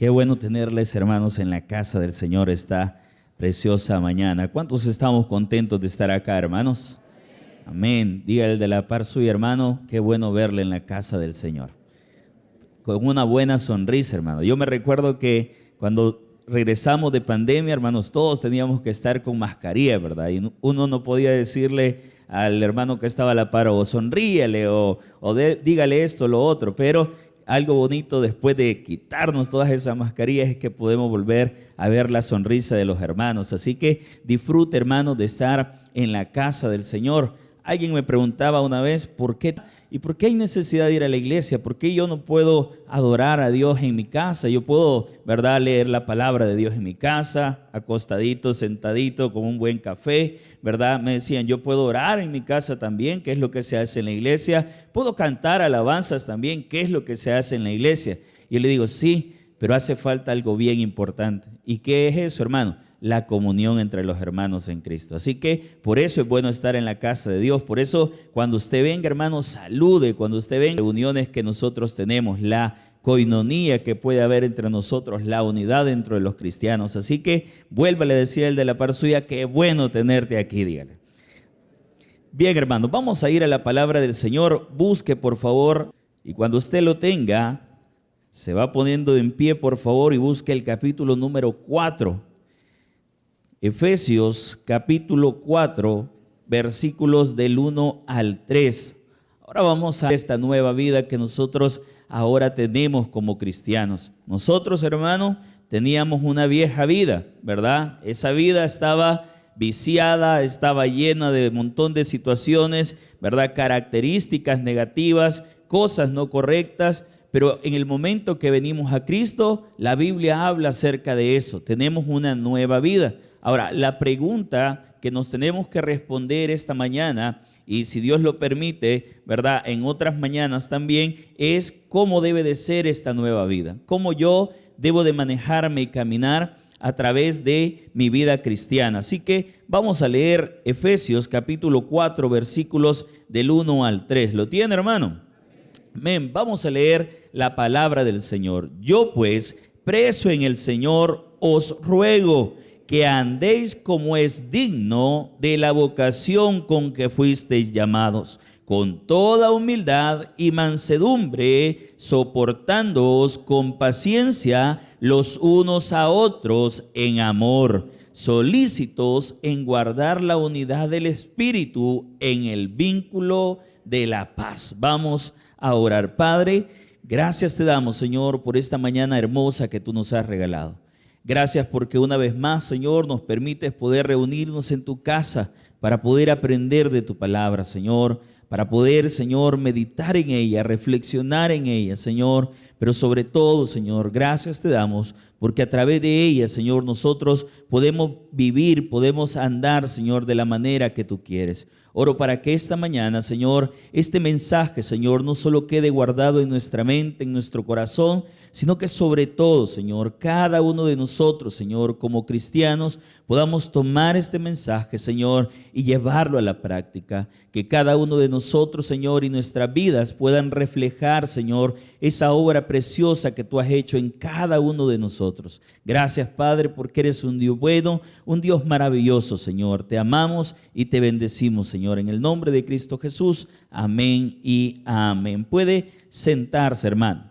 Qué bueno tenerles, hermanos, en la casa del Señor esta preciosa mañana. ¿Cuántos estamos contentos de estar acá, hermanos? Amén. Diga el de la par suya, hermano, qué bueno verle en la casa del Señor. Con una buena sonrisa, hermano. Yo me recuerdo que cuando regresamos de pandemia, hermanos, todos teníamos que estar con mascarilla, ¿verdad? Y uno no podía decirle al hermano que estaba a la par, o sonríele, dígale esto, lo otro, pero algo bonito después de quitarnos todas esas mascarillas es que podemos volver a ver la sonrisa de los hermanos. Así que disfrute, hermanos, de estar en la casa del Señor. Alguien me preguntaba una vez, ¿por qué hay necesidad de ir a la iglesia? ¿Por qué yo no puedo adorar a Dios en mi casa? Yo puedo, ¿verdad?, leer la palabra de Dios en mi casa, acostadito, sentadito, con un buen café, ¿verdad? Me decían, yo puedo orar en mi casa también, que es lo que se hace en la iglesia. Puedo cantar alabanzas también, que es lo que se hace en la iglesia. Y yo le digo, sí, pero hace falta algo bien importante. ¿Y qué es eso, hermano? La comunión entre los hermanos en Cristo. Así que por eso es bueno estar en la casa de Dios. Por eso cuando usted venga, hermano, salude. Cuando usted venga, reuniones que nosotros tenemos, la coinonía que puede haber entre nosotros, la unidad dentro de los cristianos. Así que vuélvale a decir el de la par suya, qué bueno tenerte aquí, dígale. Bien, hermano, vamos a ir a la palabra del Señor. Busque, por favor, y cuando usted lo tenga, se va poniendo en pie, por favor, y busque el capítulo número 4. Efesios capítulo 4, versículos del 1 al 3. Ahora vamos a esta nueva vida que nosotros ahora tenemos como cristianos. Nosotros, hermanos, teníamos una vieja vida, ¿verdad? Esa vida estaba viciada, estaba llena de un montón de situaciones, ¿verdad? Características negativas, cosas no correctas. Pero en el momento que venimos a Cristo, la Biblia habla acerca de eso. Tenemos una nueva vida. Ahora, la pregunta que nos tenemos que responder esta mañana, y si Dios lo permite, ¿verdad?, en otras mañanas también, es cómo debe de ser esta nueva vida. Cómo yo debo de manejarme y caminar a través de mi vida cristiana. Así que vamos a leer Efesios capítulo 4, versículos del 1 al 3. ¿Lo tiene, hermano? Amén. Vamos a leer la palabra del Señor. Yo pues, preso en el Señor, os ruego que andéis como es digno de la vocación con que fuisteis llamados, con toda humildad y mansedumbre, soportándoos con paciencia los unos a otros en amor, solícitos en guardar la unidad del Espíritu en el vínculo de la paz. Vamos a orar. Padre, gracias te damos, Señor, por esta mañana hermosa que tú nos has regalado. Gracias porque una vez más, Señor, nos permites poder reunirnos en tu casa para poder aprender de tu palabra, Señor, para poder, Señor, meditar en ella, reflexionar en ella, Señor, pero sobre todo, Señor, gracias te damos porque a través de ella, Señor, nosotros podemos vivir, podemos andar, Señor, de la manera que tú quieres. Oro para que esta mañana, Señor, este mensaje, Señor, no solo quede guardado en nuestra mente, en nuestro corazón, sino que sobre todo, Señor, cada uno de nosotros, Señor, como cristianos, podamos tomar este mensaje, Señor, y llevarlo a la práctica. Que cada uno de nosotros, Señor, y nuestras vidas puedan reflejar, Señor, esa obra preciosa que tú has hecho en cada uno de nosotros. Gracias, Padre, porque eres un Dios bueno, un Dios maravilloso, Señor. Te amamos y te bendecimos, Señor, en el nombre de Cristo Jesús. Amén y amén. Puede sentarse, hermano.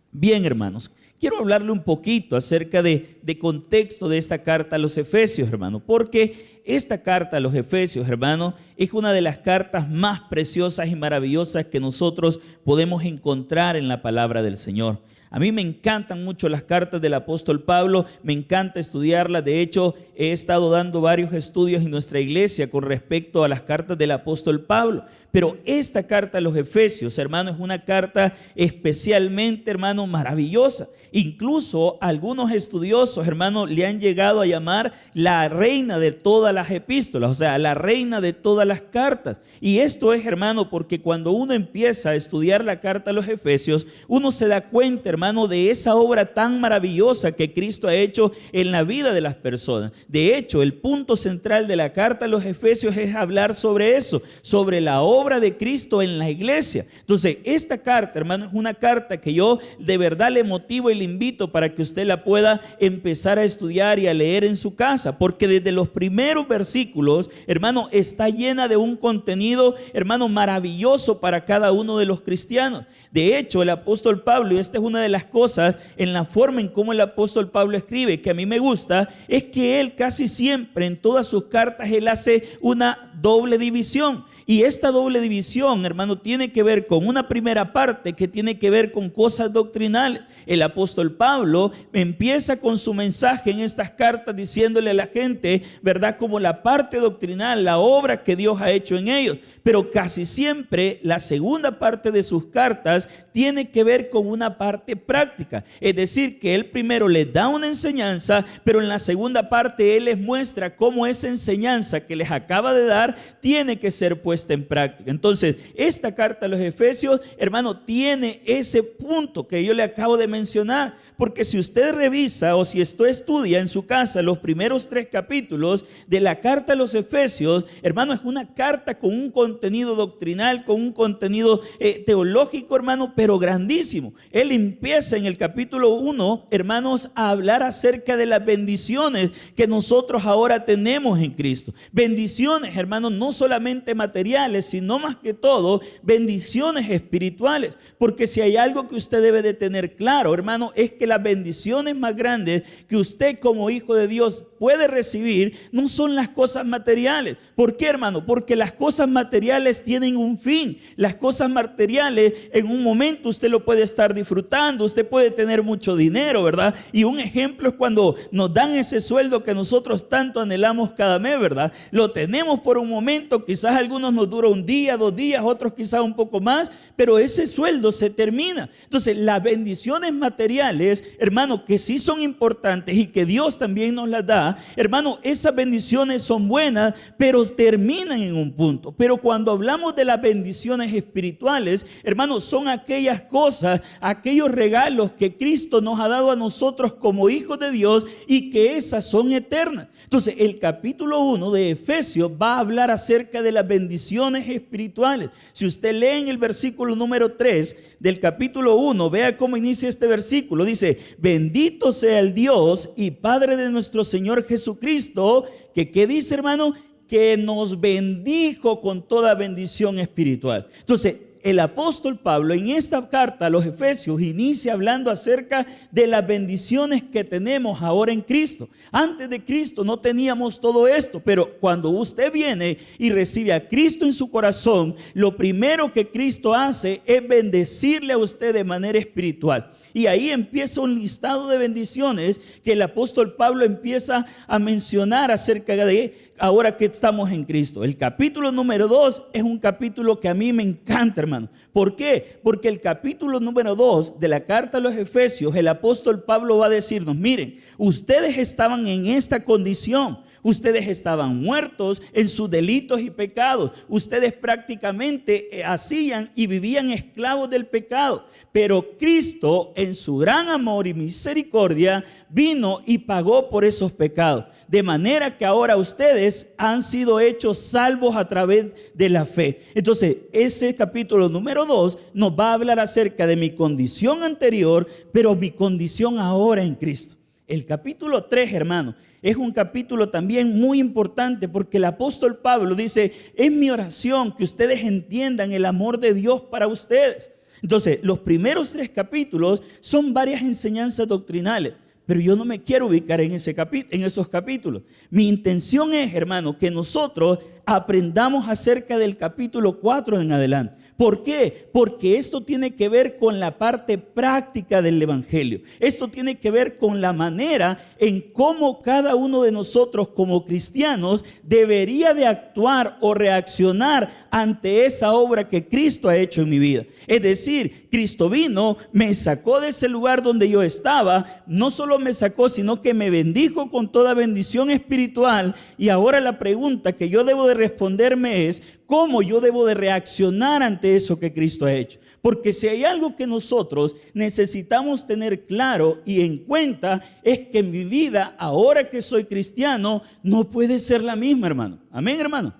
Bien, hermanos, quiero hablarle un poquito acerca de contexto de esta carta a los Efesios, hermano, porque esta carta a los Efesios, hermano, es una de las cartas más preciosas y maravillosas que nosotros podemos encontrar en la palabra del Señor. A mí me encantan mucho las cartas del apóstol Pablo, me encanta estudiarlas. De hecho, he estado dando varios estudios en nuestra iglesia con respecto a las cartas del apóstol Pablo. Pero esta carta a los Efesios, hermano, es una carta especialmente, hermano, maravillosa. Incluso algunos estudiosos, hermano, le han llegado a llamar la reina de todas las epístolas, o sea, la reina de todas las cartas. Y esto es, hermano, porque cuando uno empieza a estudiar la carta a los Efesios, uno se da cuenta, hermano, de esa obra tan maravillosa que Cristo ha hecho en la vida de las personas. De hecho, el punto central de la carta a los Efesios es hablar sobre eso, sobre la obra de Cristo en la iglesia. Entonces, esta carta, hermano, es una carta que yo de verdad le motivo y le invito para que usted la pueda empezar a estudiar y a leer en su casa, porque desde los primeros versículos, hermano, está llena de un contenido, hermano, maravilloso para cada uno de los cristianos. De hecho, el apóstol Pablo, y esta es una de las cosas en la forma en cómo el apóstol Pablo escribe, que a mí me gusta, es que él casi siempre en todas sus cartas, él hace una doble división. Y esta doble división, hermano, tiene que ver con una primera parte que tiene que ver con cosas doctrinales. El apóstol Pablo empieza con su mensaje en estas cartas diciéndole a la gente, ¿verdad?, como la parte doctrinal, la obra que Dios ha hecho en ellos. Pero casi siempre la segunda parte de sus cartas tiene que ver con una parte práctica. Es decir, que él primero les da una enseñanza, pero en la segunda parte él les muestra cómo esa enseñanza que les acaba de dar tiene que ser puesta en práctica. Entonces, esta carta a los Efesios, hermano, tiene ese punto que yo le acabo de mencionar, porque si usted revisa o si usted estudia en su casa los primeros 3 capítulos de la carta a los Efesios, hermano, es una carta con un contenido doctrinal, con un contenido teológico, hermano, pero grandísimo. Él empieza en el capítulo 1, hermanos, a hablar acerca de las bendiciones que nosotros ahora tenemos en Cristo. Bendiciones, hermanos, no solamente materiales, sino más que todo bendiciones espirituales, porque si hay algo que usted debe de tener claro, hermano, es que las bendiciones más grandes que usted como hijo de Dios puede recibir no son las cosas materiales. ¿Por qué, hermano? Porque las cosas materiales tienen un fin. Las cosas materiales en un momento usted lo puede estar disfrutando, usted puede tener mucho dinero, ¿verdad? Y un ejemplo es cuando nos dan ese sueldo que nosotros tanto anhelamos cada mes, ¿verdad? Lo tenemos por un momento, quizás algunos nos dura un día, 2 días, otros quizás un poco más, pero ese sueldo se termina. Entonces, las bendiciones materiales, hermano, que sí son importantes y que Dios también nos las da, hermano, esas bendiciones son buenas, pero terminan en un punto. Pero cuando hablamos de las bendiciones espirituales, hermano, son aquellas cosas, aquellos regalos que Cristo nos ha dado a nosotros como hijos de Dios y que esas son eternas. Entonces, el capítulo 1 de Efesios va a hablar acerca de las bendiciones espirituales. Si usted lee en el versículo número 3 del capítulo 1, vea cómo inicia este versículo. Dice: bendito sea el Dios y Padre de nuestro Señor Jesucristo, que ¿qué dice, hermano? Que nos bendijo con toda bendición espiritual. Entonces, el apóstol Pablo en esta carta a los Efesios inicia hablando acerca de las bendiciones que tenemos ahora en Cristo. Antes de Cristo no teníamos todo esto, pero cuando usted viene y recibe a Cristo en su corazón, lo primero que Cristo hace es bendecirle a usted de manera espiritual. Y ahí empieza un listado de bendiciones que el apóstol Pablo empieza a mencionar acerca de ahora que estamos en Cristo. El capítulo número 2 es un capítulo que a mí me encanta, hermano. ¿Por qué? Porque el capítulo número 2 de la carta a los Efesios, el apóstol Pablo va a decirnos: miren, ustedes estaban en esta condición. Ustedes estaban muertos en sus delitos y pecados. Ustedes prácticamente hacían y vivían esclavos del pecado. Pero Cristo, en su gran amor y misericordia, vino y pagó por esos pecados. De manera que ahora ustedes han sido hechos salvos a través de la fe. Entonces, ese capítulo número 2 nos va a hablar acerca de mi condición anterior, pero mi condición ahora en Cristo. El capítulo 3, hermano, es un capítulo también muy importante, porque el apóstol Pablo dice: es mi oración que ustedes entiendan el amor de Dios para ustedes. Entonces, los primeros 3 capítulos son varias enseñanzas doctrinales, pero yo no me quiero ubicar en esos capítulos. Mi intención es, hermano, que nosotros aprendamos acerca del capítulo 4 en adelante. ¿Por qué? Porque esto tiene que ver con la parte práctica del evangelio. Esto tiene que ver con la manera en cómo cada uno de nosotros como cristianos debería de actuar o reaccionar ante esa obra que Cristo ha hecho en mi vida. Es decir, Cristo vino, me sacó de ese lugar donde yo estaba, no solo me sacó, sino que me bendijo con toda bendición espiritual. Y ahora la pregunta que yo debo de responderme es: ¿cómo yo debo de reaccionar ante eso que Cristo ha hecho? Porque si hay algo que nosotros necesitamos tener claro y en cuenta, es que mi vida, ahora que soy cristiano, no puede ser la misma, hermano. Amén, hermano.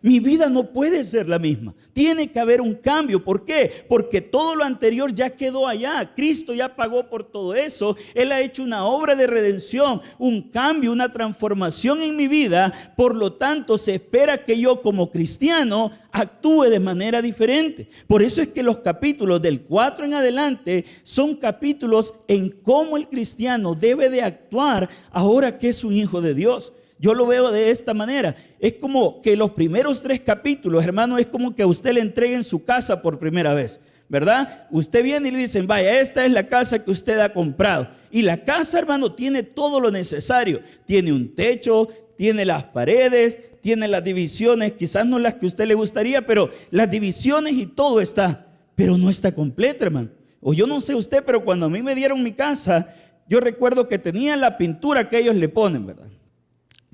Mi vida no puede ser la misma. Tiene que haber un cambio. ¿Por qué? Porque todo lo anterior ya quedó allá. Cristo ya pagó por todo eso. Él ha hecho una obra de redención, un cambio, una transformación en mi vida. Por lo tanto, se espera que yo como cristiano actúe de manera diferente. Por eso es que los capítulos del 4 en adelante son capítulos en cómo el cristiano debe de actuar ahora que es un hijo de Dios. Yo lo veo de esta manera. Es como que los primeros 3 capítulos, hermano, es como que a usted le entreguen su casa por primera vez, ¿verdad? Usted viene y le dicen, vaya, esta es la casa que usted ha comprado. Y la casa, hermano, tiene todo lo necesario. Tiene un techo, tiene las paredes, tiene las divisiones, quizás no las que a usted le gustaría, pero las divisiones y todo está. Pero no está completa, hermano. O yo no sé usted, pero cuando a mí me dieron mi casa, yo recuerdo que tenía la pintura que ellos le ponen, ¿verdad?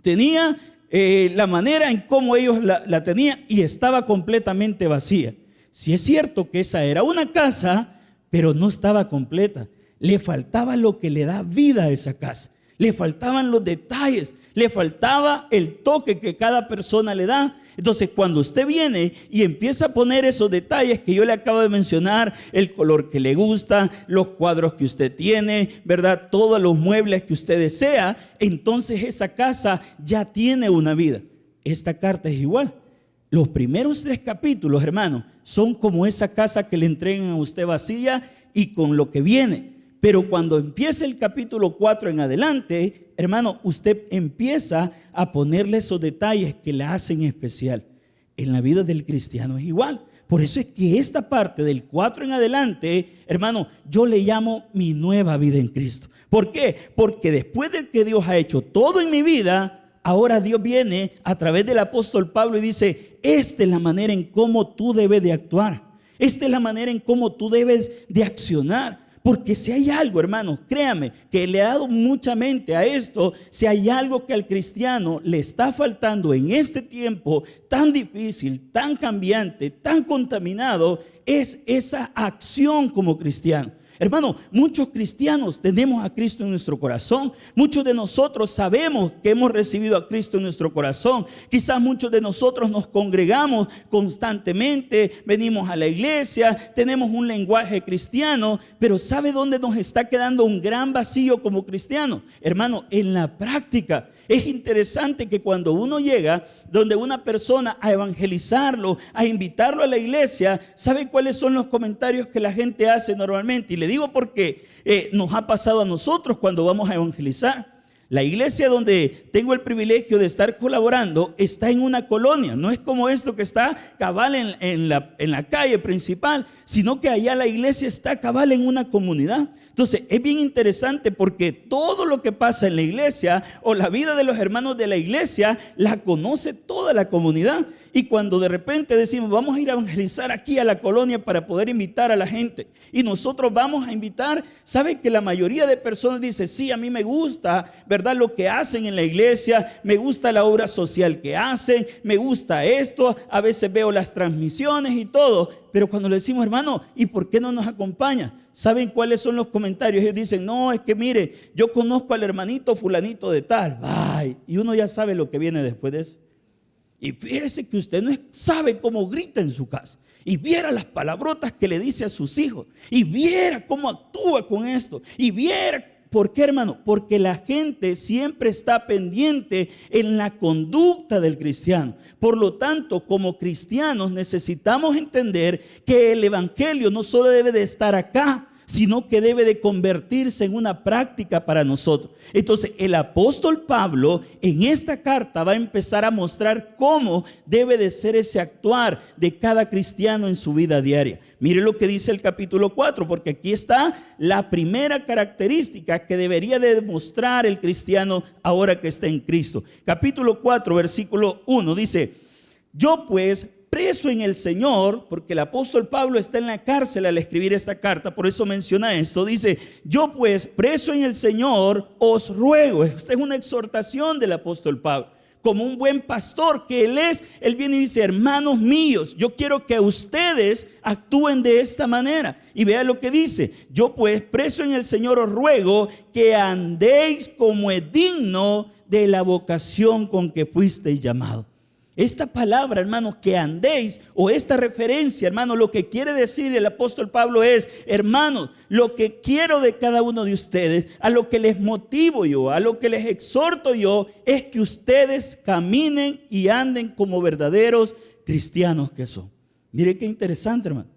Tenía la manera en cómo ellos la tenían y estaba completamente vacía. Sí es cierto que esa era una casa, pero no estaba completa. Le faltaba lo que le da vida a esa casa. Le faltaban los detalles, le faltaba el toque que cada persona le da. Entonces, cuando usted viene y empieza a poner esos detalles que yo le acabo de mencionar, el color que le gusta, los cuadros que usted tiene, ¿verdad? Todos los muebles que usted desea, entonces esa casa ya tiene una vida. Esta carta es igual. Los primeros 3 capítulos, hermano, son como esa casa que le entregan a usted vacía y con lo que viene. Pero cuando empieza el capítulo 4 en adelante, hermano, usted empieza a ponerle esos detalles que le hacen especial. En la vida del cristiano es igual. Por eso es que esta parte del 4 en adelante, hermano, yo le llamo mi nueva vida en Cristo. ¿Por qué? Porque después de que Dios ha hecho todo en mi vida, ahora Dios viene a través del apóstol Pablo y dice, esta es la manera en cómo tú debes de actuar. Esta es la manera en cómo tú debes de accionar. Porque si hay algo, hermanos, créame, que le ha dado mucha mente a esto, si hay algo que al cristiano le está faltando en este tiempo tan difícil, tan cambiante, tan contaminado, es esa acción como cristiano. Hermano, muchos cristianos tenemos a Cristo en nuestro corazón. Muchos de nosotros sabemos que hemos recibido a Cristo en nuestro corazón. Quizás muchos de nosotros nos congregamos constantemente, venimos a la iglesia, tenemos un lenguaje cristiano, pero ¿sabe dónde nos está quedando un gran vacío como cristiano? Hermano, en la práctica. Es interesante que cuando uno llega donde una persona a evangelizarlo, a invitarlo a la iglesia, ¿sabe cuáles son los comentarios que la gente hace normalmente? Y le digo porque nos ha pasado a nosotros cuando vamos a evangelizar. La iglesia donde tengo el privilegio de estar colaborando está en una colonia. No es como esto que está cabal en la calle principal, sino que allá la iglesia está cabal en una comunidad. Entonces es bien interesante porque todo lo que pasa en la iglesia o la vida de los hermanos de la iglesia la conoce toda la comunidad. Y cuando de repente decimos vamos a ir a evangelizar aquí a la colonia para poder invitar a la gente y nosotros vamos a invitar, ¿sabe que la mayoría de personas dice sí, a mí me gusta, ¿verdad? Lo que hacen en la iglesia, me gusta la obra social que hacen, me gusta esto, a veces veo las transmisiones y todo, pero cuando le decimos hermano, ¿y por qué no nos acompaña? ¿Saben cuáles son los comentarios? Ellos dicen, no, es que mire, yo conozco al hermanito fulanito de tal, bye. Y uno ya sabe lo que viene después de eso. Y fíjese que usted no sabe cómo grita en su casa. Y viera las palabrotas que le dice a sus hijos. Y viera cómo actúa con esto. Y viera, ¿por qué, hermano? Porque la gente siempre está pendiente en la conducta del cristiano. Por lo tanto, como cristianos necesitamos entender que el evangelio no solo debe de estar acá, sino que debe de convertirse en una práctica para nosotros. Entonces el apóstol Pablo en esta carta va a empezar a mostrar cómo debe de ser ese actuar de cada cristiano en su vida diaria. Mire lo que dice el capítulo 4, porque aquí está la primera característica que debería de demostrar el cristiano ahora que está en Cristo. Capítulo 4, versículo 1 dice, yo pues, preso en el Señor, porque el apóstol Pablo está en la cárcel al escribir esta carta, por eso menciona esto, dice, yo pues preso en el Señor os ruego. Esta es una exhortación del apóstol Pablo. como un buen pastor que Él es. Él viene y dice: hermanos míos, yo quiero que ustedes actúen de esta manera. Y vea lo que dice: yo pues, preso en el Señor, os ruego que andéis como es digno de la vocación con que fuisteis llamados. Esta palabra, hermano, que andéis, o esta referencia, hermano, lo que quiere decir el apóstol Pablo es: hermanos, lo que quiero de cada uno de ustedes, a lo que les motivo yo, a lo que les exhorto yo, es que ustedes caminen y anden como verdaderos cristianos que son. Mire qué interesante, hermano.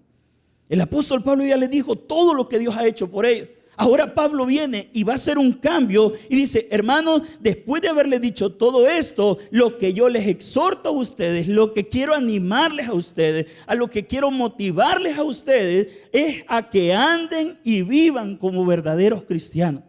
El apóstol Pablo ya les dijo todo lo que Dios ha hecho por ellos. Ahora Pablo viene y va a hacer un cambio y dice: hermanos, después de haberles dicho todo esto, lo que yo les exhorto a ustedes, lo que quiero animarles a ustedes, a lo que quiero motivarles a ustedes, es a que anden y vivan como verdaderos cristianos.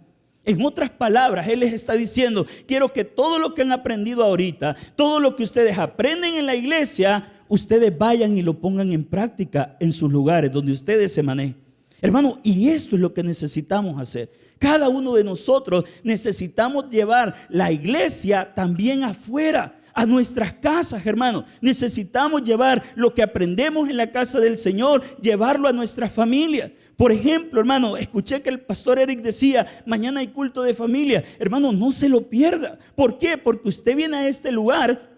En otras palabras, Él les está diciendo: quiero que todo lo que han aprendido ahorita, todo lo que ustedes aprenden en la iglesia, ustedes vayan y lo pongan en práctica en sus lugares donde ustedes se manejen. Hermano, y esto es lo que necesitamos hacer. Cada uno de nosotros necesitamos llevar la iglesia también afuera, a nuestras casas, hermano. Necesitamos llevar lo que aprendemos en la casa del Señor, llevarlo a nuestras familias. Por ejemplo, hermano, escuché que el pastor Eric decía: mañana hay culto de familia. Hermano, no se lo pierda. ¿Por qué? Porque usted viene a este lugar,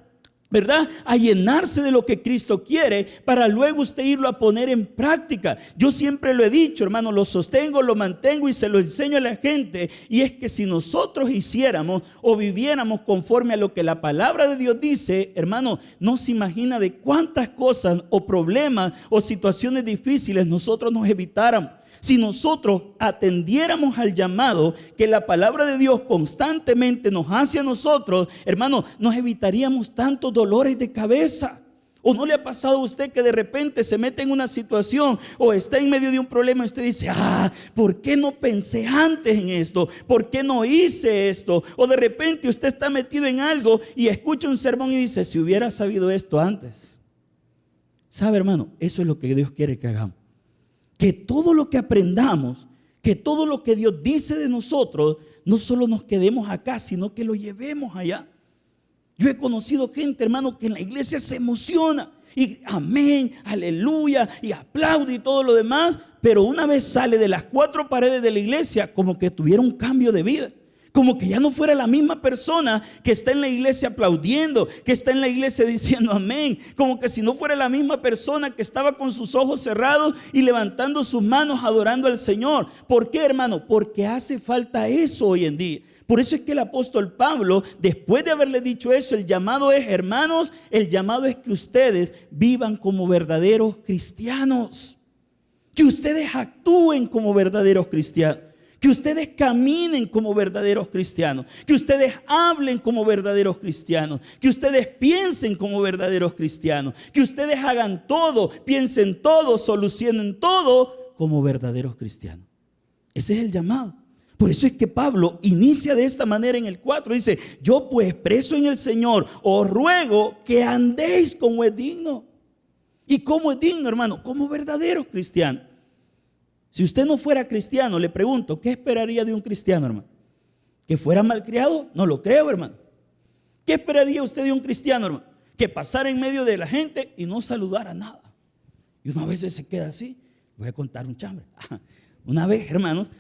¿verdad?, a llenarse de lo que Cristo quiere, para luego usted irlo a poner en práctica. Yo siempre lo he dicho, hermano, lo sostengo, lo mantengo y se lo enseño a la gente. Y es que si nosotros hiciéramos o viviéramos conforme a lo que la palabra de Dios dice, hermano, no se imagina de cuántas cosas o problemas o situaciones difíciles nosotros nos evitáramos. Si nosotros atendiéramos al llamado que la palabra de Dios constantemente nos hace a nosotros, hermano, nos evitaríamos tantos dolores de cabeza. ¿O no le ha pasado a usted que de repente se mete en una situación o está en medio de un problema y usted dice: ¿por qué no pensé antes en esto? ¿Por qué no hice esto? O de repente usted está metido en algo y escucha un sermón y dice: si hubiera sabido esto antes. ¿Sabe, hermano? Eso es lo que Dios quiere que hagamos. Que todo lo que aprendamos, que todo lo que Dios dice de nosotros, no solo nos quedemos acá, sino que lo llevemos allá. Yo he conocido gente, hermano, que en la iglesia se emociona y amén, aleluya, y aplaude y todo lo demás, pero una vez sale de las cuatro paredes de la iglesia, como que tuviera un cambio de vida. Como que ya no fuera la misma persona que está en la iglesia aplaudiendo, que está en la iglesia diciendo amén. Como que si no fuera la misma persona que estaba con sus ojos cerrados y levantando sus manos adorando al Señor. ¿Por qué, hermano? Porque hace falta eso hoy en día. Por eso es que el apóstol Pablo, después de haberle dicho eso, el llamado es: hermanos, el llamado es que ustedes vivan como verdaderos cristianos. Que ustedes actúen como verdaderos cristianos. Que ustedes caminen como verdaderos cristianos, que ustedes hablen como verdaderos cristianos, que ustedes piensen como verdaderos cristianos, que ustedes hagan todo, piensen todo, solucionen todo como verdaderos cristianos. Ese es el llamado. Por eso es que Pablo inicia de esta manera en el 4. Dice: yo pues, preso en el Señor, os ruego que andéis como es digno. ¿Y cómo es digno, hermano? Como verdaderos cristianos. Si usted no fuera cristiano, le pregunto: ¿qué esperaría de un cristiano, hermano? ¿Que fuera malcriado? No lo creo, hermano. ¿Qué esperaría usted de un cristiano, hermano? Que pasara en medio de la gente y no saludara nada. Y uno a veces se queda así. Voy a contar un chambre. Una vez, hermanos,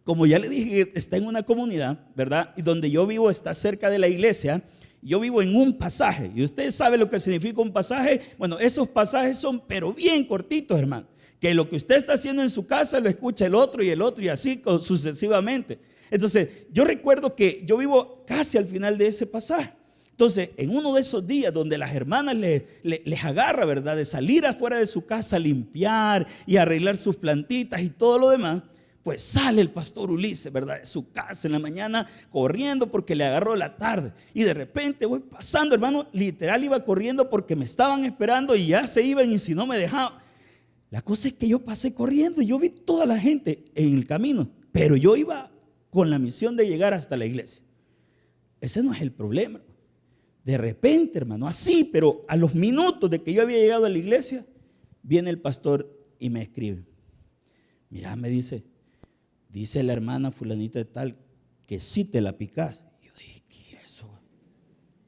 como ya le dije, está en una comunidad, ¿verdad? Y donde yo vivo está cerca de la iglesia. Yo vivo en un pasaje. Y usted sabe lo que significa un pasaje. Bueno, esos pasajes son pero bien cortitos, hermano. Que lo que usted está haciendo en su casa lo escucha el otro y así sucesivamente. Entonces, yo recuerdo que yo vivo casi al final de ese pasaje. Entonces, en uno de esos días donde las hermanas les agarra, ¿verdad?, de salir afuera de su casa a limpiar y arreglar sus plantitas y todo lo demás, pues sale el pastor Ulises, ¿verdad?, de su casa en la mañana corriendo porque le agarró la tarde. Y de repente voy pasando, hermano, literal iba corriendo porque me estaban esperando y ya se iban y si no me dejaban. La cosa es que yo pasé corriendo y yo vi toda la gente en el camino, pero yo iba con la misión de llegar hasta la iglesia. Ese no es el problema. De repente, hermano, así, pero a los minutos de que yo había llegado a la iglesia, viene el pastor y me escribe: mira, me dice la hermana fulanita de tal que sí te la picas. Y yo dije: ¿qué es eso?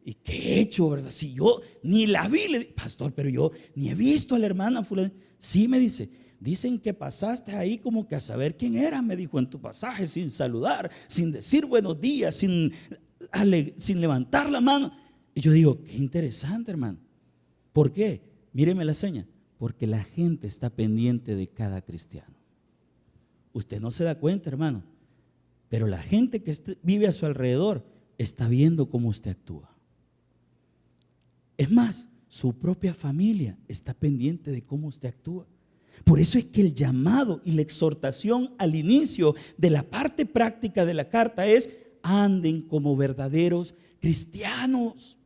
¿Y qué he hecho, verdad? Si yo ni la vi, pastor, pero yo ni he visto a la hermana fulana. Sí, me dice, dicen que pasaste ahí como que a saber quién era, me dijo en tu pasaje, sin saludar, sin decir buenos días, sin levantar la mano. Y yo digo, qué interesante, hermano. ¿Por qué? Míreme la seña. Porque la gente está pendiente de cada cristiano. Usted no se da cuenta, hermano, pero la gente que vive a su alrededor está viendo cómo usted actúa. Es más, su propia familia está pendiente de cómo usted actúa. Por eso es que el llamado y la exhortación al inicio de la parte práctica de la carta es: anden como verdaderos cristianos.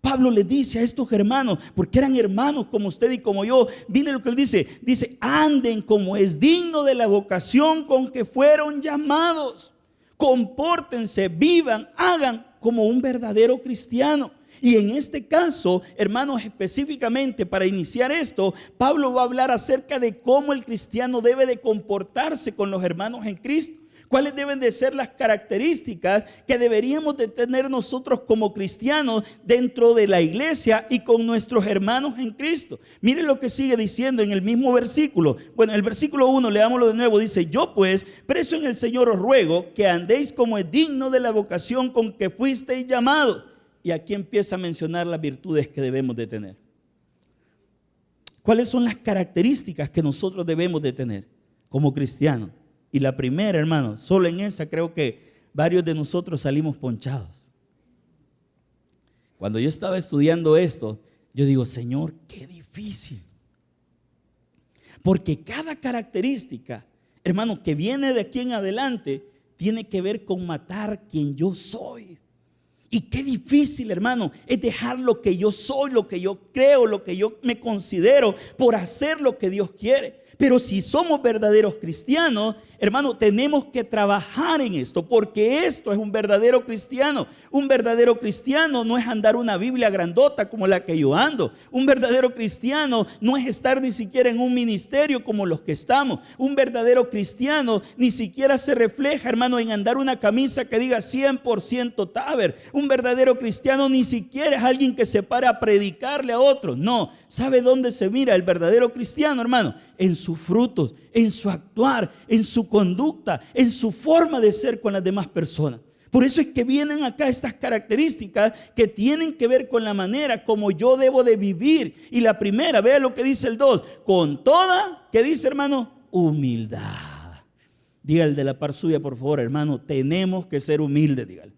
Pablo le dice a estos hermanos, porque eran hermanos como usted y como yo, mire lo que él dice, anden como es digno de la vocación con que fueron llamados. Compórtense, vivan, hagan como un verdadero cristiano. Y en este caso, hermanos, específicamente para iniciar esto, Pablo va a hablar acerca de cómo el cristiano debe de comportarse con los hermanos en Cristo. ¿Cuáles deben de ser las características que deberíamos de tener nosotros como cristianos dentro de la iglesia y con nuestros hermanos en Cristo? Miren lo que sigue diciendo en el mismo versículo. Bueno, el versículo 1, leámoslo de nuevo, dice: yo pues, preso en el Señor, os ruego que andéis como es digno de la vocación con que fuisteis llamados. Y aquí empieza a mencionar las virtudes que debemos de tener. ¿Cuáles son las características que nosotros debemos de tener como cristianos? Y la primera, hermano, solo en esa creo que varios de nosotros salimos ponchados. Cuando yo estaba estudiando esto, yo digo, Señor, qué difícil. Porque cada característica, hermano, que viene de aquí en adelante, tiene que ver con matar quien yo soy. Y qué difícil, hermano, es dejar lo que yo soy, lo que yo creo, lo que yo me considero, por hacer lo que Dios quiere. Pero si somos verdaderos cristianos, hermano, tenemos que trabajar en esto, porque esto es un verdadero cristiano. Un verdadero cristiano no es andar una Biblia grandota como la que yo ando. Un verdadero cristiano no es estar ni siquiera en un ministerio como los que estamos. Un verdadero cristiano ni siquiera se refleja, hermano, en andar una camisa que diga 100% Taber. Un verdadero cristiano ni siquiera es alguien que se para a predicarle a otros. No, ¿sabe dónde se mira el verdadero cristiano, hermano? En sus frutos, en su actuar, en su conducta, en su forma de ser con las demás personas. Por eso es que vienen acá estas características que tienen que ver con la manera como yo debo de vivir. Y la primera, vea lo que dice el 2, con toda, ¿qué dice, hermano? Humildad. Diga el de la par suya, por favor, hermano, tenemos que ser humildes, dígale.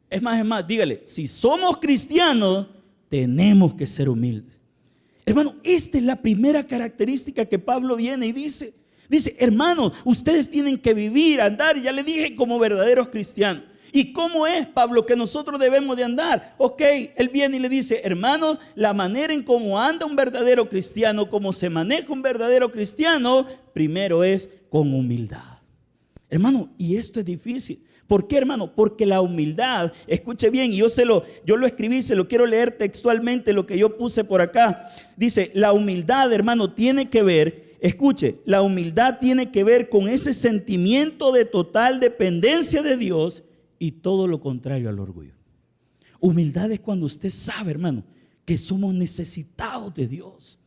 Es más, dígale, si somos cristianos, tenemos que ser humildes. Hermano, esta es la primera característica que Pablo viene y dice, hermano, ustedes tienen que vivir, andar, ya le dije, como verdaderos cristianos. ¿Y cómo es, Pablo, que nosotros debemos de andar? Ok, él viene y le dice, hermanos, la manera en cómo anda un verdadero cristiano, cómo se maneja un verdadero cristiano, primero es con humildad. Hermano, y esto es difícil. ¿Por qué, hermano? Porque la humildad, escuche bien, y yo lo escribí, se lo quiero leer textualmente, lo que yo puse por acá. Dice, la humildad, hermano, tiene que ver, escuche, la humildad tiene que ver con ese sentimiento de total dependencia de Dios y todo lo contrario al orgullo. Humildad es cuando usted sabe, hermano, que somos necesitados de Dios.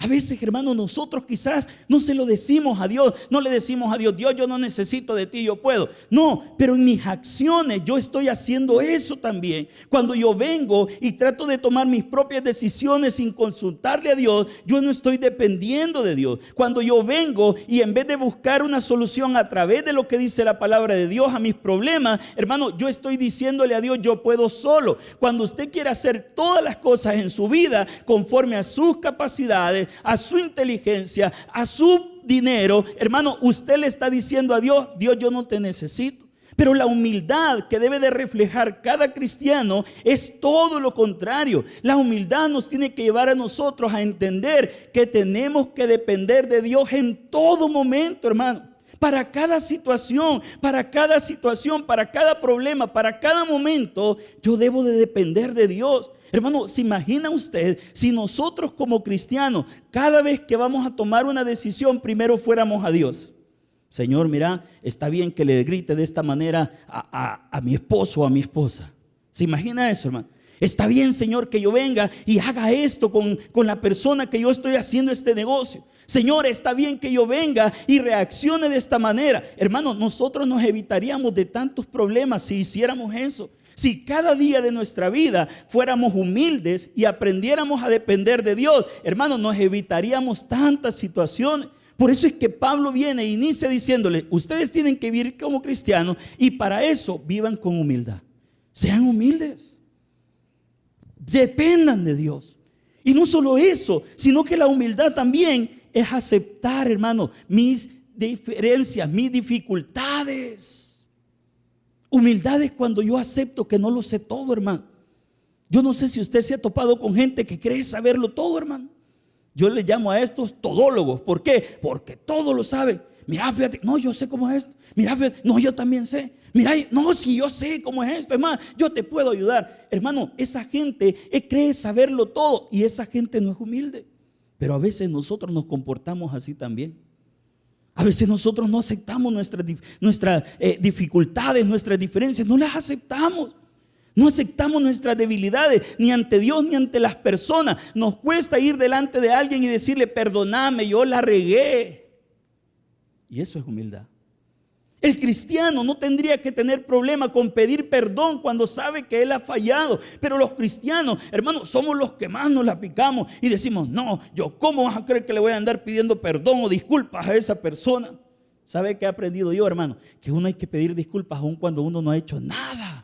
A veces, hermano, nosotros quizás no se lo decimos a Dios, no le decimos a Dios, Dios, yo no necesito de ti, yo puedo. No, pero en mis acciones yo estoy haciendo eso también. Cuando yo vengo y trato de tomar mis propias decisiones sin consultarle a Dios, yo no estoy dependiendo de Dios. Cuando yo vengo y en vez de buscar una solución a través de lo que dice la palabra de Dios a mis problemas, hermano, yo estoy diciéndole a Dios, yo puedo solo. Cuando usted quiere hacer todas las cosas en su vida conforme a sus capacidades, a su inteligencia, a su dinero, hermano, usted le está diciendo a Dios, Dios, yo no te necesito. Pero la humildad que debe de reflejar cada cristiano es todo lo contrario. La humildad nos tiene que llevar a nosotros a entender que tenemos que depender de Dios en todo momento, hermano. Para cada situación, para cada problema, para cada momento, yo debo de depender de Dios. Hermano, ¿se imagina usted si nosotros como cristianos, cada vez que vamos a tomar una decisión, primero fuéramos a Dios? Señor, mira, está bien que le grite de esta manera a mi esposo o a mi esposa. ¿Se imagina eso, hermano? Está bien, Señor, que yo venga y haga esto con la persona que yo estoy haciendo este negocio. Señor, está bien que yo venga y reaccione de esta manera. Hermano, nosotros nos evitaríamos de tantos problemas si hiciéramos eso. Si cada día de nuestra vida fuéramos humildes y aprendiéramos a depender de Dios, hermano, nos evitaríamos tantas situaciones. Por eso es que Pablo viene e inicia diciéndole: ustedes tienen que vivir como cristianos y para eso vivan con humildad. Sean humildes. Dependan de Dios. Y no solo eso, sino que la humildad también es aceptar, hermano, mis diferencias, mis dificultades. Humildad es cuando yo acepto que no lo sé todo, hermano. Yo no sé si usted se ha topado con gente que cree saberlo todo, hermano. Yo le llamo a estos todólogos. ¿Por qué? Porque todo lo saben. Mira, fíjate, no, yo sé cómo es esto. Mira, fíjate, no, yo también sé. Mira, no, si yo sé cómo es esto, hermano, yo te puedo ayudar. Hermano, esa gente cree saberlo todo y esa gente no es humilde. Pero a veces nosotros nos comportamos así también. A veces nosotros no aceptamos nuestras dificultades, nuestras diferencias, no las aceptamos. No aceptamos nuestras debilidades, ni ante Dios ni ante las personas. Nos cuesta ir delante de alguien y decirle: perdóname, yo la regué. Y eso es humildad. El cristiano no tendría que tener problema con pedir perdón cuando sabe que él ha fallado. Pero los cristianos, hermanos, somos los que más nos la picamos y decimos: no, yo cómo vas a creer que le voy a andar pidiendo perdón o disculpas a esa persona. ¿Sabe qué he aprendido yo, hermano? Que uno hay que pedir disculpas aun cuando uno no ha hecho nada.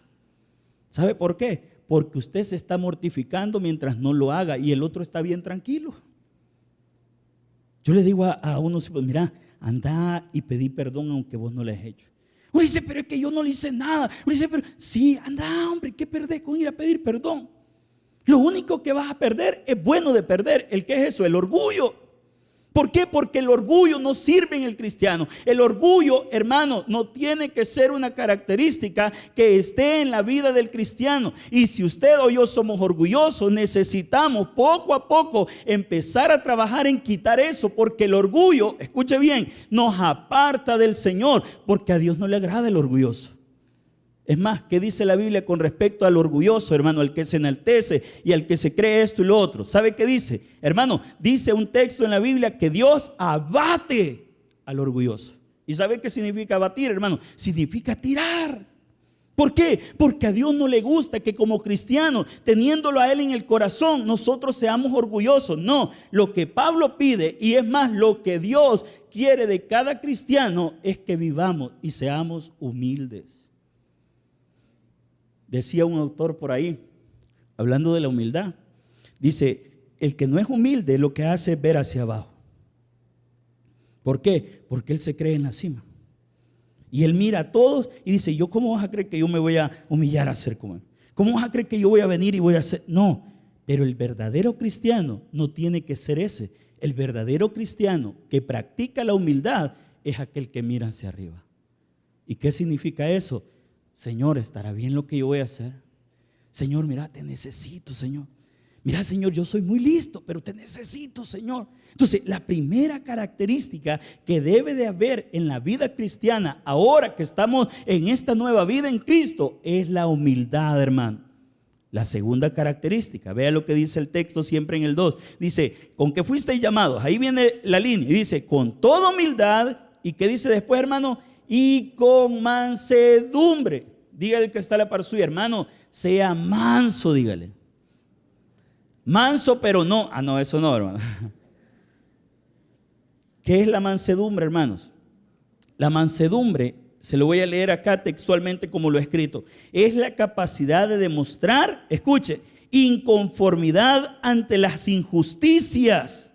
¿Sabe por qué? Porque usted se está mortificando mientras no lo haga y el otro está bien tranquilo. Yo le digo a uno: mira, anda y pedí perdón aunque vos no le has hecho. Uno dice: pero es que yo no le hice nada. Uno dice: pero sí, anda, hombre, ¿qué perdés con ir a pedir perdón? Lo único que vas a perder es bueno de perder. ¿El qué es eso? El orgullo. ¿Por qué? Porque el orgullo no sirve en el cristiano. El orgullo, hermano, no tiene que ser una característica que esté en la vida del cristiano. Y si usted o yo somos orgullosos, necesitamos poco a poco empezar a trabajar en quitar eso, porque el orgullo, escuche bien, nos aparta del Señor, porque a Dios no le agrada el orgulloso. Es más, ¿qué dice la Biblia con respecto al orgulloso, hermano? Al que se enaltece y al que se cree esto y lo otro. ¿Sabe qué dice? Hermano, dice un texto en la Biblia que Dios abate al orgulloso. ¿Y sabe qué significa abatir, hermano? Significa tirar. ¿Por qué? Porque a Dios no le gusta que como cristianos, teniéndolo a Él en el corazón, nosotros seamos orgullosos. No, lo que Pablo pide, y es más, lo que Dios quiere de cada cristiano, es que vivamos y seamos humildes. Decía un autor por ahí, hablando de la humildad, dice: el que no es humilde lo que hace es ver hacia abajo. ¿Por qué? Porque él se cree en la cima. Y él mira a todos y dice: ¿yo cómo vas a creer que yo me voy a humillar a ser como él? ¿Cómo vas a creer que yo voy a venir y voy a hacer? No, pero el verdadero cristiano no tiene que ser ese. El verdadero cristiano que practica la humildad es aquel que mira hacia arriba. ¿Y qué significa eso? Señor, ¿estará bien lo que yo voy a hacer? Señor, mira, te necesito, Señor. Mira, Señor, yo soy muy listo, pero te necesito, Señor. Entonces, la primera característica que debe de haber en la vida cristiana, ahora que estamos en esta nueva vida en Cristo, es la humildad, hermano. La segunda característica, vea lo que dice el texto siempre en el 2. Dice: ¿con qué fuisteis llamados? Ahí viene la línea y dice: con toda humildad. ¿Y qué dice después, hermano? Y con mansedumbre. Dígale el que está a la par suya: hermano, sea manso, dígale. Manso, pero no. No, eso no, hermano. ¿Qué es la mansedumbre, hermanos? La mansedumbre, se lo voy a leer acá textualmente como lo he escrito, es la capacidad de demostrar, escuche, inconformidad ante las injusticias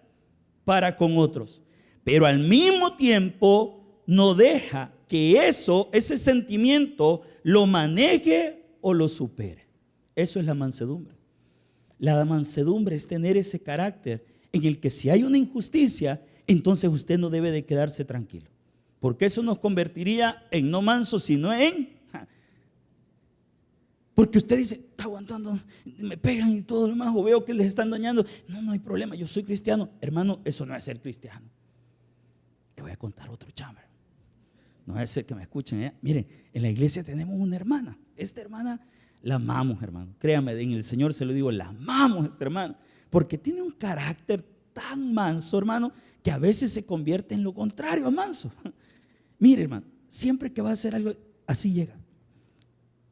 para con otros, pero al mismo tiempo no deja que ese sentimiento lo maneje o lo supere. Eso es la mansedumbre. La mansedumbre es tener ese carácter en el que si hay una injusticia, entonces usted no debe de quedarse tranquilo, porque eso nos convertiría en no manso, sino en... Porque usted dice: está aguantando, me pegan y todo lo demás, o veo que les están dañando. No hay problema, yo soy cristiano. Hermano, eso no es ser cristiano. Le voy a contar otro chambre. No es ser que me escuchen. Miren, en la iglesia tenemos una hermana. Esta hermana la amamos, hermano. Créame, en el Señor se lo digo, la amamos a este hermano, porque tiene un carácter tan manso, hermano, que a veces se convierte en lo contrario a manso. Mire, hermano, siempre que va a hacer algo, así llega.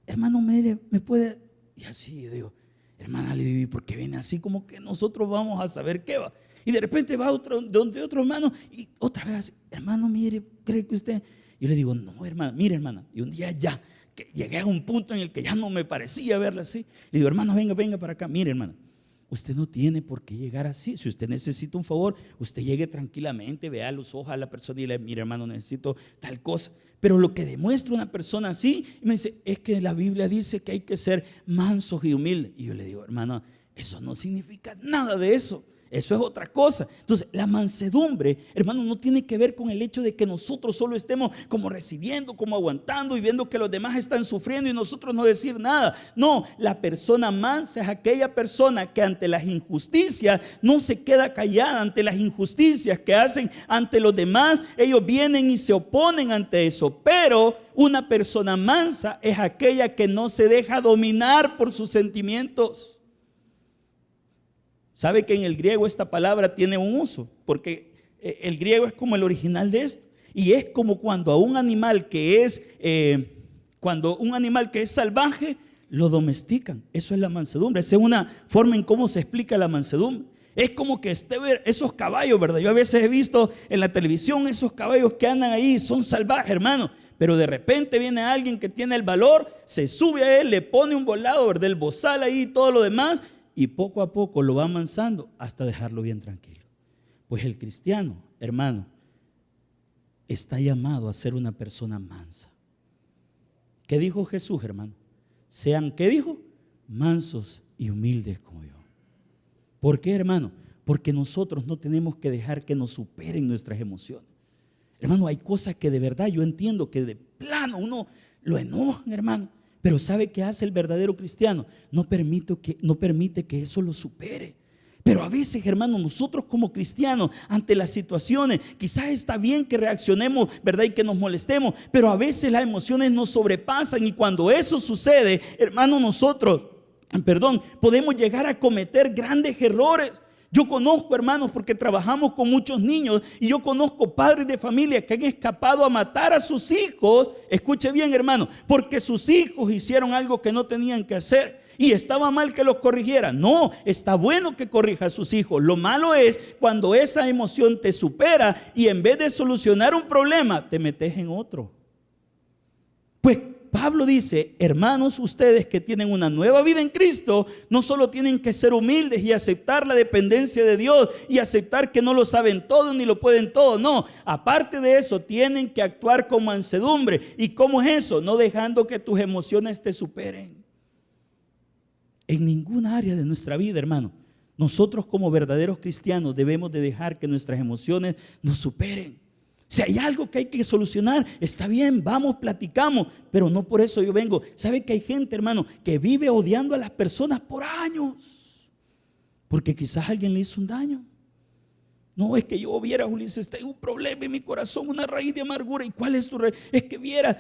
Hermano, mire, me puede, y así yo digo, hermana, le digo, ¿y por qué viene así? Como que nosotros vamos a saber qué va. Y de repente va donde otro hermano y otra vez así, hermano, mire, ¿cree que usted? Yo le digo, no, hermana, mire, hermana. Y un día ya, que llegué a un punto en el que ya no me parecía verla así. Le digo, hermano, venga para acá. Mire, hermana, usted no tiene por qué llegar así. Si usted necesita un favor, usted llegue tranquilamente, vea a los ojos a la persona y le dice, mire, hermano, necesito tal cosa. Pero lo que demuestra una persona así, me dice, es que la Biblia dice que hay que ser mansos y humildes. Y yo le digo, hermano, eso no significa nada de eso. Eso es otra cosa. Entonces, la mansedumbre, hermano, no tiene que ver con el hecho de que nosotros solo estemos como recibiendo, como aguantando y viendo que los demás están sufriendo y nosotros no decir nada. No, la persona mansa es aquella persona que ante las injusticias no se queda callada, ante las injusticias que hacen ante los demás. Ellos vienen y se oponen ante eso. Pero una persona mansa es aquella que no se deja dominar por sus sentimientos. ¿Sabe que en el griego esta palabra tiene un uso? Porque el griego es como el original de esto. Y es como cuando a un animal que es, salvaje, lo domestican. Eso es la mansedumbre. Esa es una forma en cómo se explica la mansedumbre. Es como que esos caballos, ¿verdad? Yo a veces he visto en la televisión esos caballos que andan ahí, son salvajes, hermano. Pero de repente viene alguien que tiene el valor, se sube a él, le pone un volado, ¿verdad? El bozal ahí y todo lo demás. Y poco a poco lo va amansando hasta dejarlo bien tranquilo. Pues el cristiano, hermano, está llamado a ser una persona mansa. ¿Qué dijo Jesús, hermano? Sean, ¿qué dijo? Mansos y humildes como yo. ¿Por qué, hermano? Porque nosotros no tenemos que dejar que nos superen nuestras emociones. Hermano, hay cosas que de verdad yo entiendo que de plano uno lo enojan, hermano. Pero ¿sabe qué hace el verdadero cristiano? No permite que eso lo supere. Pero a veces, hermano, nosotros como cristianos, ante las situaciones, quizás está bien que reaccionemos, ¿verdad? Y que nos molestemos, pero a veces las emociones nos sobrepasan y cuando eso sucede, hermano, podemos llegar a cometer grandes errores. Yo conozco, hermanos, porque trabajamos con muchos niños y yo conozco padres de familia que han escapado a matar a sus hijos. Escuche bien, hermano, porque sus hijos hicieron algo que no tenían que hacer y estaba mal que los corrigiera. No, está bueno que corrija a sus hijos. Lo malo es cuando esa emoción te supera y en vez de solucionar un problema, te metes en otro. Pues Pablo dice, hermanos, ustedes que tienen una nueva vida en Cristo, no solo tienen que ser humildes y aceptar la dependencia de Dios y aceptar que no lo saben todo ni lo pueden todo. No, aparte de eso, tienen que actuar con mansedumbre. ¿Y cómo es eso? No dejando que tus emociones te superen. En ninguna área de nuestra vida, hermano, nosotros como verdaderos cristianos debemos de dejar que nuestras emociones nos superen. Si hay algo que hay que solucionar, está bien, vamos, platicamos, pero no por eso yo vengo. ¿Sabe que hay gente, hermano, que vive odiando a las personas por años? Porque quizás alguien le hizo un daño. No, es que yo viera, Ulises, tengo un problema en mi corazón, una raíz de amargura. ¿Y cuál es tu raíz? Es que viera,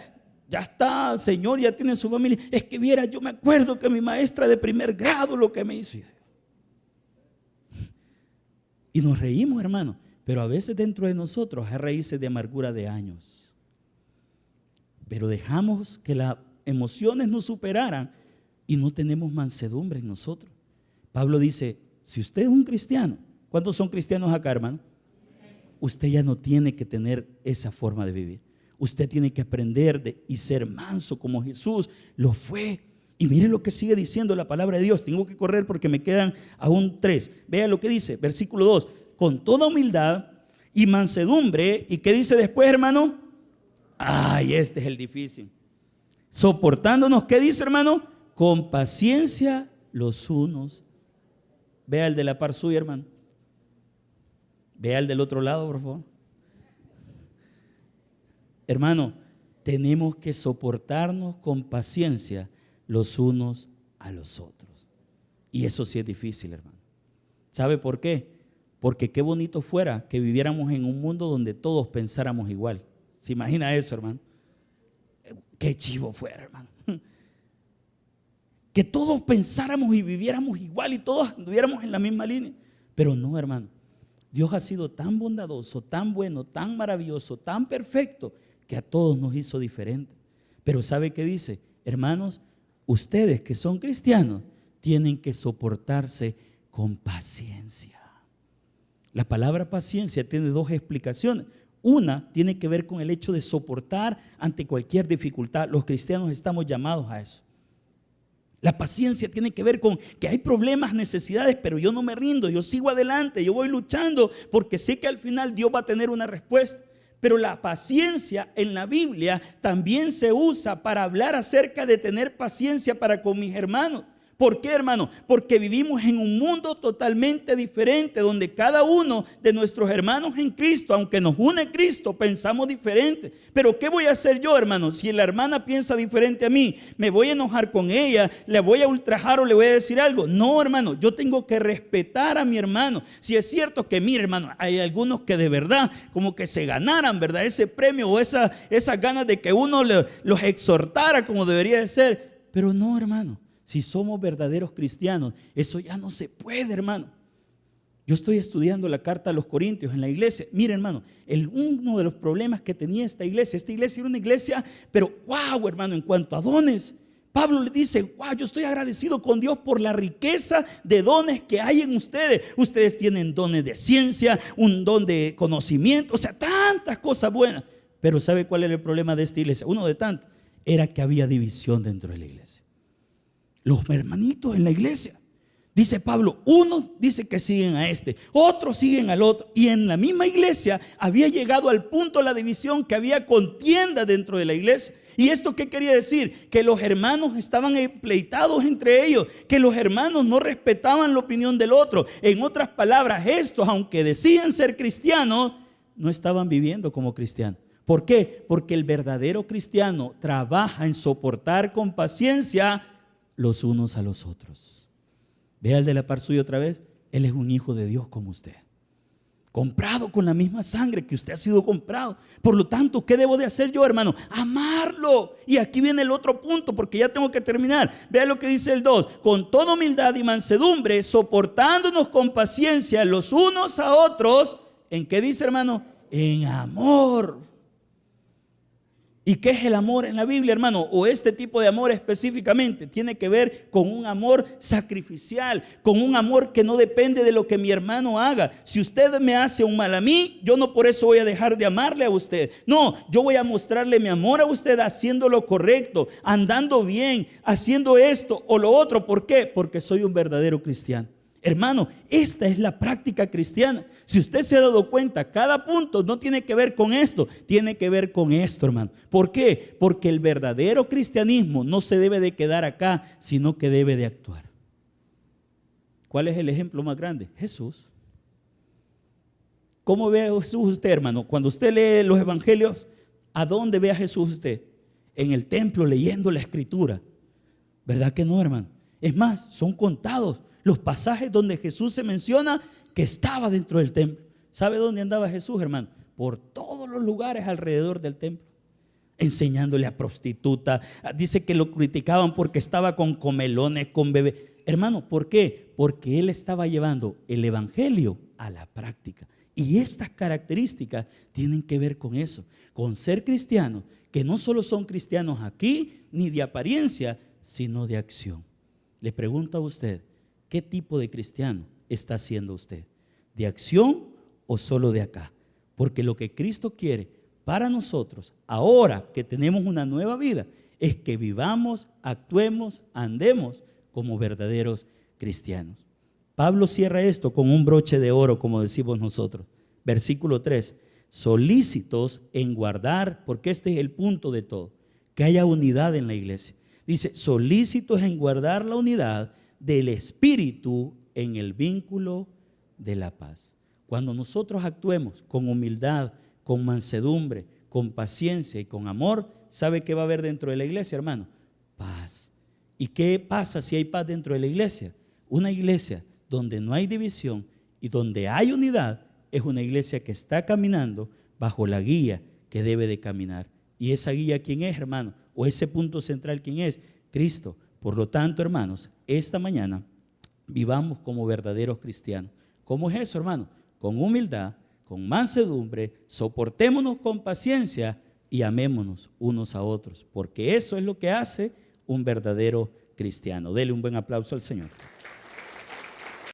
ya está, Señor, ya tiene su familia. Es que viera, yo me acuerdo que mi maestra de primer grado lo que me hizo. Y nos reímos, hermano. Pero a veces dentro de nosotros hay raíces de amargura de años. Pero dejamos que las emociones nos superaran y no tenemos mansedumbre en nosotros. Pablo dice, si usted es un cristiano, ¿cuántos son cristianos acá, hermano? Usted ya no tiene que tener esa forma de vivir. Usted tiene que aprender y ser manso como Jesús lo fue. Y mire lo que sigue diciendo la palabra de Dios. Tengo que correr porque me quedan aún 3. Vea lo que dice, versículo 2. Con toda humildad y mansedumbre. ¿Y qué dice después, hermano? Ay, este es el difícil. Soportándonos, ¿qué dice, hermano? Con paciencia los unos. Vea el de la par suya, hermano. Vea el del otro lado, por favor. Hermano, tenemos que soportarnos con paciencia los unos a los otros. Y eso sí es difícil, hermano. ¿Sabe por qué? Porque qué bonito fuera que viviéramos en un mundo donde todos pensáramos igual. ¿Se imagina eso, hermano? Qué chivo fuera, hermano. que todos pensáramos y viviéramos igual y todos anduviéramos en la misma línea. Pero no, hermano. Dios ha sido tan bondadoso, tan bueno, tan maravilloso, tan perfecto, que a todos nos hizo diferente. Pero ¿sabe qué dice? Hermanos, ustedes que son cristianos tienen que soportarse con paciencia. La palabra paciencia tiene dos explicaciones. Una tiene que ver con el hecho de soportar ante cualquier dificultad. Los cristianos estamos llamados a eso. La paciencia tiene que ver con que hay problemas, necesidades, pero yo no me rindo, yo sigo adelante, yo voy luchando porque sé que al final Dios va a tener una respuesta. Pero la paciencia en la Biblia también se usa para hablar acerca de tener paciencia para con mis hermanos. ¿Por qué, hermano? Porque vivimos en un mundo totalmente diferente, donde cada uno de nuestros hermanos en Cristo, aunque nos une Cristo, pensamos diferente. Pero ¿qué voy a hacer yo, hermano? Si la hermana piensa diferente a mí, ¿me voy a enojar con ella? ¿Le voy a ultrajar o le voy a decir algo? No, hermano, yo tengo que respetar a mi hermano. Si es cierto que, mire, hermano, hay algunos que de verdad como que se ganaran, ¿verdad? Ese premio o esas ganas de que uno los exhortara como debería de ser. Pero no, hermano. Si somos verdaderos cristianos, eso ya no se puede, hermano. Yo estoy estudiando la carta a los Corintios en la iglesia. Mire, hermano, uno de los problemas que tenía esta iglesia era una iglesia, pero wow, hermano, en cuanto a dones. Pablo le dice, wow, yo estoy agradecido con Dios por la riqueza de dones que hay en ustedes. Ustedes tienen dones de ciencia, un don de conocimiento, o sea, tantas cosas buenas. Pero ¿sabe cuál era el problema de esta iglesia? Uno de tantos, era que había división dentro de la iglesia. Los hermanitos en la iglesia, dice Pablo, unos dicen que siguen a este, otros siguen al otro. Y en la misma iglesia había llegado al punto de la división que había contienda dentro de la iglesia. ¿Y esto qué quería decir? Que los hermanos estaban pleitados entre ellos, que los hermanos no respetaban la opinión del otro. En otras palabras, estos, aunque decían ser cristianos, no estaban viviendo como cristianos. ¿Por qué? Porque el verdadero cristiano trabaja en soportar con paciencia los unos a los otros. Vea el de la par suya otra vez. Él es un hijo de Dios como usted, comprado con la misma sangre que usted ha sido comprado. Por lo tanto, ¿qué debo de hacer yo, hermano? Amarlo. Y aquí viene el otro punto, porque ya tengo que terminar. Vea lo que dice el 2. Con toda humildad y mansedumbre, soportándonos con paciencia los unos a otros. ¿En qué dice, hermano? En amor. ¿Y qué es el amor en la Biblia, hermano? O este tipo de amor específicamente tiene que ver con un amor sacrificial, con un amor que no depende de lo que mi hermano haga. Si usted me hace un mal a mí, yo no por eso voy a dejar de amarle a usted. No, yo voy a mostrarle mi amor a usted haciendo lo correcto, andando bien, haciendo esto o lo otro. ¿Por qué? Porque soy un verdadero cristiano. Hermano, esta es la práctica cristiana. Si usted se ha dado cuenta, cada punto no tiene que ver con esto, tiene que ver con esto, hermano. ¿Por qué? Porque el verdadero cristianismo no se debe de quedar acá, sino que debe de actuar. ¿Cuál es el ejemplo más grande? Jesús. ¿Cómo ve a Jesús usted, hermano? Cuando usted lee los evangelios, ¿a dónde ve a Jesús usted? En el templo leyendo la escritura. ¿Verdad que no, hermano? Es más, son contados los pasajes donde Jesús se menciona que estaba dentro del templo. ¿Sabe dónde andaba Jesús, hermano? Por todos los lugares alrededor del templo, enseñándole a prostitutas. Dice que lo criticaban porque estaba con comelones, con bebés. Hermano, ¿por qué? Porque él estaba llevando el evangelio a la práctica. Y estas características tienen que ver con eso, con ser cristianos, que no solo son cristianos aquí, ni de apariencia, sino de acción. Le pregunto a usted, ¿qué tipo de cristiano está siendo usted? ¿De acción o solo de acá? Porque lo que Cristo quiere para nosotros, ahora que tenemos una nueva vida, es que vivamos, actuemos, andemos como verdaderos cristianos. Pablo cierra esto con un broche de oro, como decimos nosotros. Versículo 3. Solícitos en guardar, porque este es el punto de todo, que haya unidad en la iglesia. Dice, solícitos en guardar la unidad del Espíritu en el vínculo de la paz. Cuando nosotros actuemos con humildad, con mansedumbre, con paciencia y con amor, ¿sabe qué va a haber dentro de la iglesia, hermano? Paz. ¿Y qué pasa si hay paz dentro de la iglesia? Una iglesia donde no hay división y donde hay unidad es una iglesia que está caminando bajo la guía que debe de caminar. ¿Y esa guía quién es, hermano? ¿O ese punto central quién es? Cristo. Por lo tanto, hermanos, esta mañana vivamos como verdaderos cristianos. ¿Cómo es eso, hermano? Con humildad, con mansedumbre, soportémonos con paciencia y amémonos unos a otros, porque eso es lo que hace un verdadero cristiano. Dele un buen aplauso al Señor.